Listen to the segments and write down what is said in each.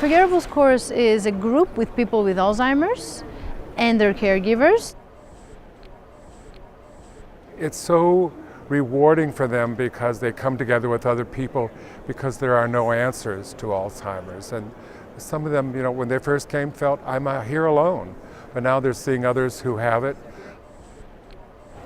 Unforgettable Course is a group with people with Alzheimer's and their caregivers. It's so rewarding for them because they come together with other people because there are no answers to Alzheimer's. And some of them, when they first came, felt, I'm here alone. But now they're seeing others who have it.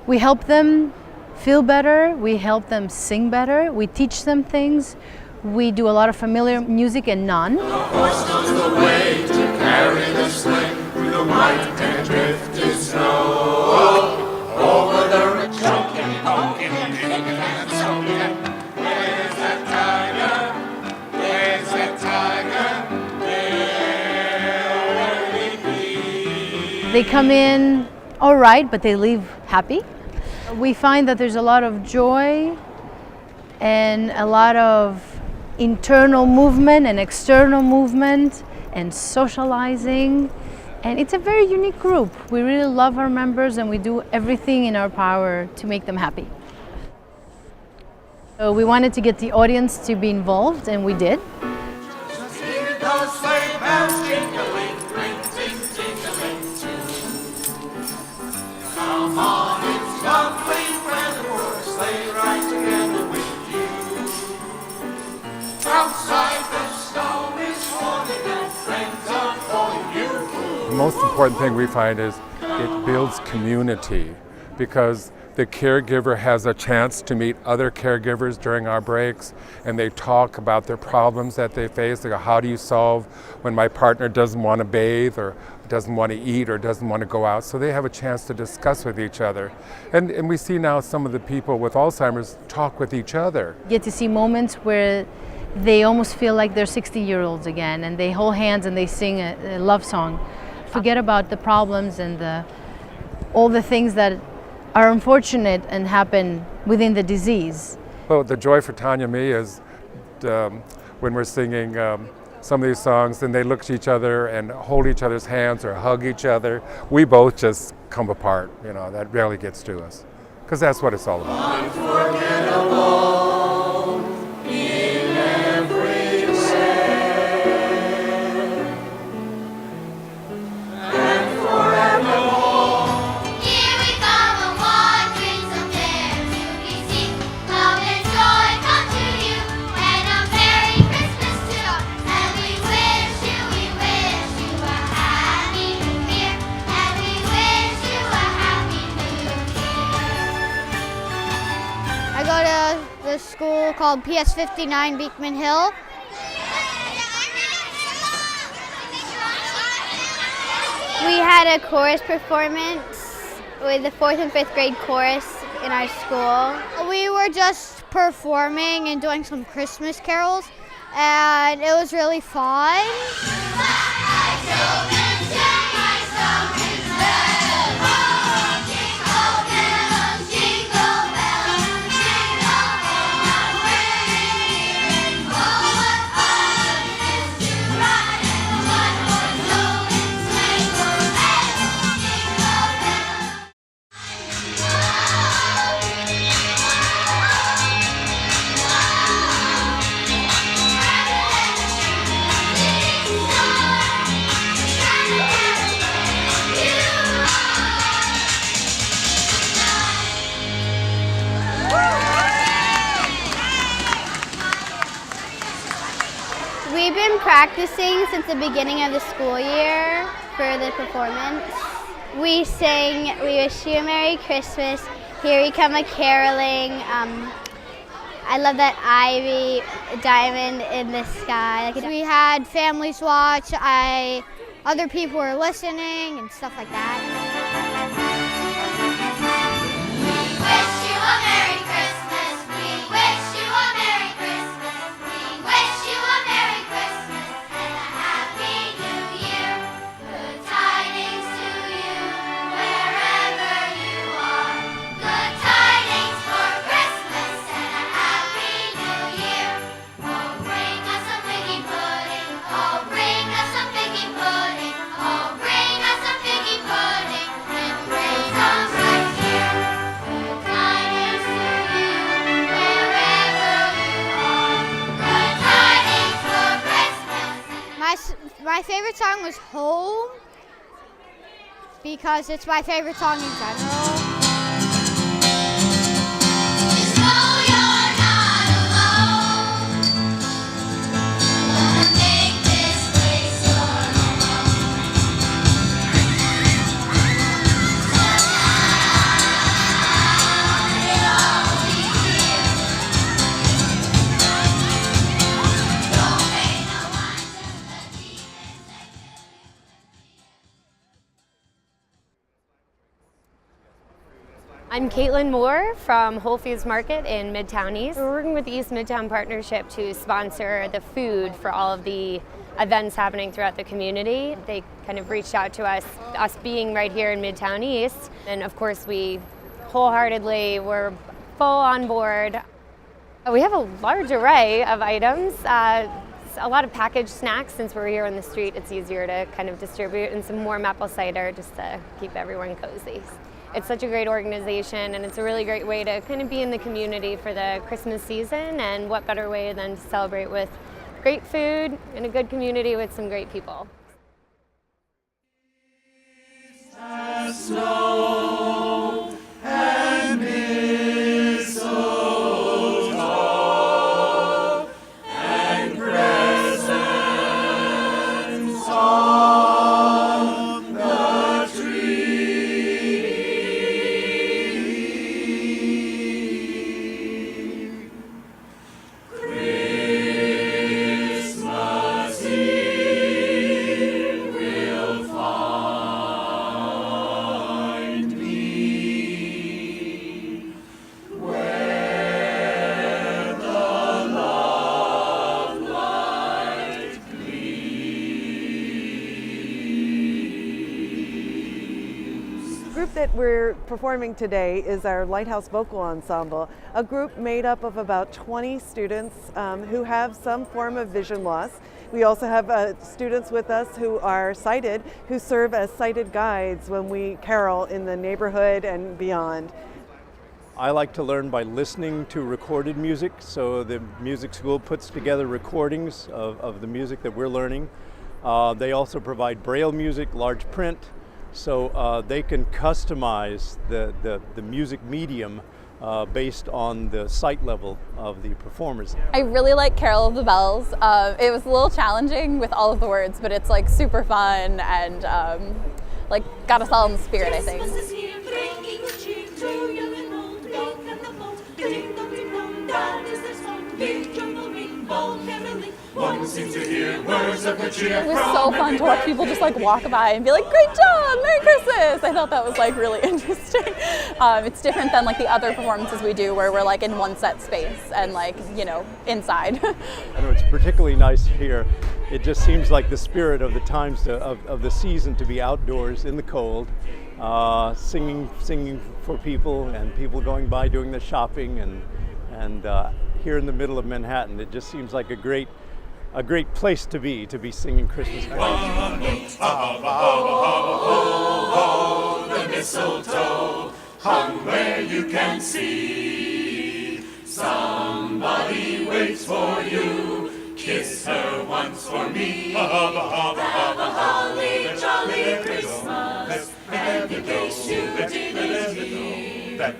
We help them feel better, we help them sing better, we teach them things. We do a lot of familiar music and none. The horse knows the way to carry the sleigh through the white and drifted snow. Over the rich pumpkin, and soaking. Where's that tiger? Where's that tiger? Where will he be? They come in all right, but they leave happy. We find that there's a lot of joy and a lot of internal movement and external movement and socializing, and it's a very unique group. We really love our members and we do everything in our power to make them happy. So we wanted to get the audience to be involved, and we did. Come on, it's lovely when the horse sleigh ride together with you. Outside the snow is falling and friends are calling you. The most important thing we find is it builds community because the caregiver has a chance to meet other caregivers during our breaks, and they talk about their problems that they face. They go, how do you solve when my partner doesn't want to bathe or doesn't want to eat or doesn't want to go out? So they have a chance to discuss with each other. And we see now some of the people with Alzheimer's talk with each other. You get to see moments where they almost feel like they're 60-year-olds again, and they hold hands and they sing a love song. Forget about the problems and all the things that are unfortunate and happen within the disease. Well, the joy for Tanya and me is when we're singing some of these songs and they look at each other and hold each other's hands or hug each other, we both just come apart. That really gets to us because that's what it's all about. Unforgettable in every way and forevermore. Here we come, a wandering some there to be seen. Love and joy come to you, and a Merry Christmas too. And we wish you a Happy New Year. And we wish you a Happy New Year. I go to the school called PS59 Beekman Hill. We had a chorus performance with the 4th and 5th grade chorus in our school. We were just performing and doing some Christmas carols, and it was really fun. We've been practicing since the beginning of the school year for the performance. We sang We Wish You a Merry Christmas, Here We Come a-Caroling, I Love That Ivy, Diamond in the Sky. We had families watch, other people were listening and stuff like that. Bring us some piggy pudding. favorite song was Home because it's my favorite song in general. I'm Caitlin Moore from Whole Foods Market in Midtown East. We're working with the East Midtown Partnership to sponsor the food for all of the events happening throughout the community. They kind of reached out to us being right here in Midtown East, and of course we wholeheartedly were full on board. We have a large array of items. A lot of packaged snacks. Since we're here on the street, it's easier to kind of distribute, and some warm apple cider just to keep everyone cozy. It's such a great organization, and it's a really great way to kind of be in the community for the Christmas season, and what better way than to celebrate with great food in a good community with some great people. Snow and mistletoe and presents on the tree. Christmas Eve will find me where the love light gleams. The group that we're performing today is our Lighthouse Vocal Ensemble, a group made up of about 20 students who have some form of vision loss. We also have students with us who are sighted, who serve as sighted guides when we carol in the neighborhood and beyond. I like to learn by listening to recorded music, so the music school puts together recordings of the music that we're learning. They also provide Braille music, large print, so they can customize the music medium based on the sight level of the performers. I really like Carol of the Bells. It was a little challenging with all of the words, but it's like super fun and like got us all in the spirit, I think. Christmas is here, bringing the cheer to young and old, young and the bold. Ding dong, that is their song. Big jungle ring, bold caroling. One seems to hear words of good cheer. It was so fun to watch people just like walk by and be like, "Great job, Merry Christmas!" I thought that was like really interesting. It's different than like the other performances we do, where we're like in one set space and like, you know, inside. I know it's particularly nice here. It just seems like the spirit of the times of the season to be outdoors in the cold, singing for people and people going by doing the shopping, and here in the middle of Manhattan, it just seems like a great place to be singing Christmas carols. The mistletoe hung where you can see. Somebody waits for you. Kiss her once for me. Have a holly jolly Christmas, and in case you didn't hear,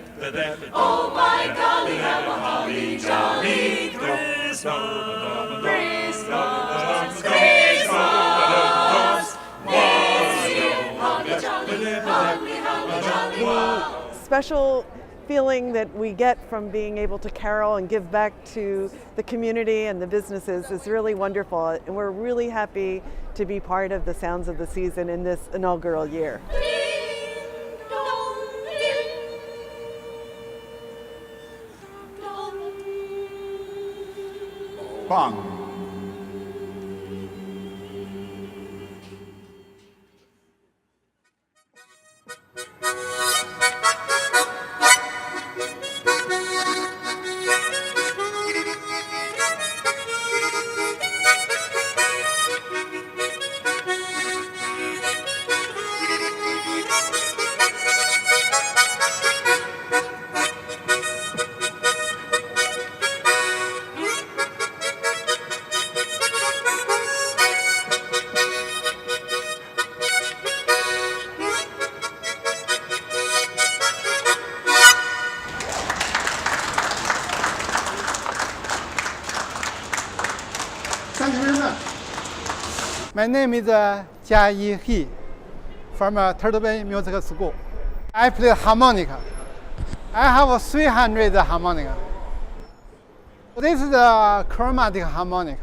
oh my golly, have a holly jolly Christmas. Christmas, Christmas. Holly jolly, holly jolly, wow. Special feeling that we get from being able to carol and give back to the community and the businesses is really wonderful, and we're really happy to be part of the Sounds of the Season in this inaugural year. Ding dong, ding dong. Bang. My name is Jia Yi He from Turtle Bay Music School. I play harmonica. I have 300 harmonica. This is a chromatic harmonica.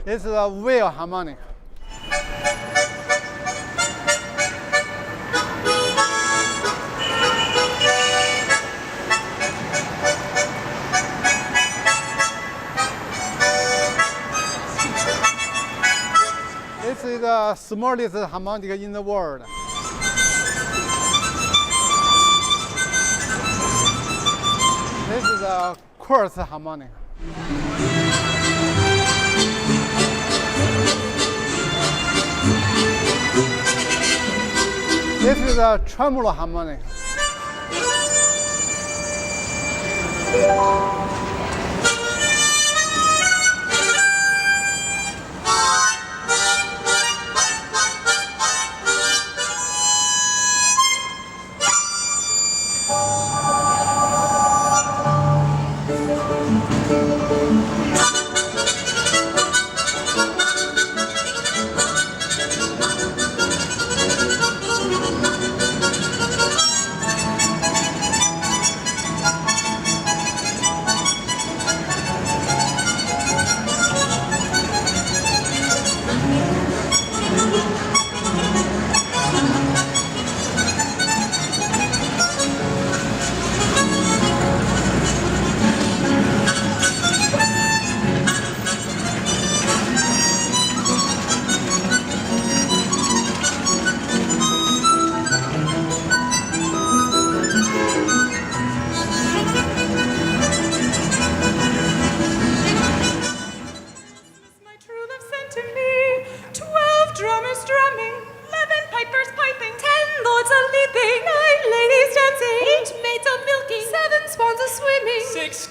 This is a wheel harmonica. This is the smallest harmonica in the world. This is a quartz harmonica. This is a tremolo harmonica.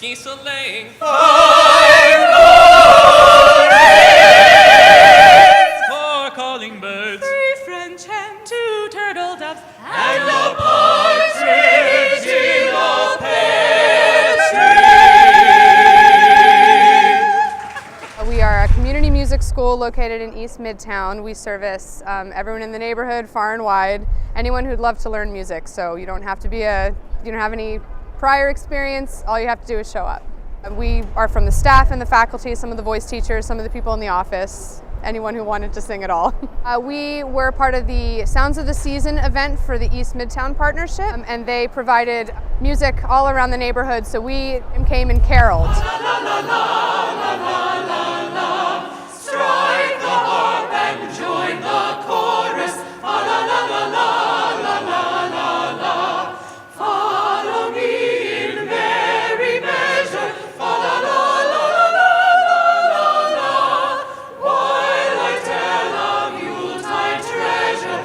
Geese a laying, 5 goldens, 4 calling birds, 3 French hens, 2 turtle doves, and a partridge in a pear tree. We are a community music school located in East Midtown. We service everyone in the neighborhood, far and wide, anyone who'd love to learn music. So you don't have to be you don't have any prior experience, all you have to do is show up. We are from the staff and the faculty, some of the voice teachers, some of the people in the office, anyone who wanted to sing at all. We were part of the Sounds of the Season event for the East Midtown Partnership, and they provided music all around the neighborhood, so we came and caroled. Strike the harp and join the chorus. Follow me in merry measure. While I tell of Yuletide treasure.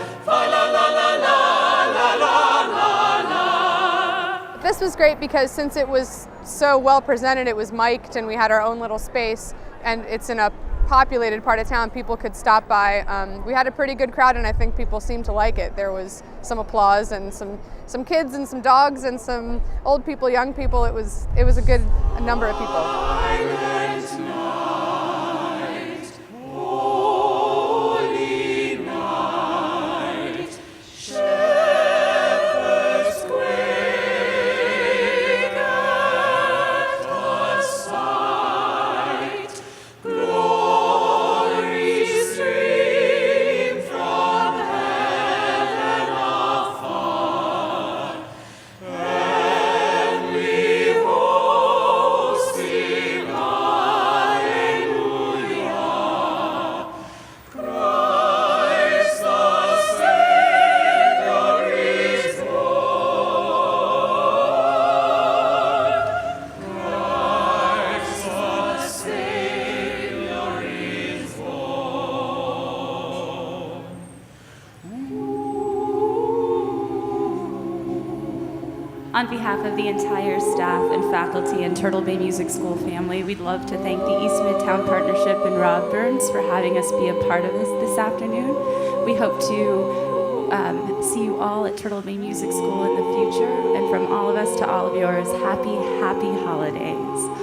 This was great because since it was so well presented, it was mic'd and we had our own little space, and it's in a populated part of town, people could stop by. We had a pretty good crowd and I think people seemed to like it. There was some applause and some kids and some dogs and some old people, young people. It was a good number of people. Sing On behalf of the entire staff and faculty and Turtle Bay Music School family, we'd love to thank the East Midtown Partnership and Rob Burns for having us be a part of this afternoon. We hope to see you all at Turtle Bay Music School in the future. And from all of us to all of yours, happy, happy holidays.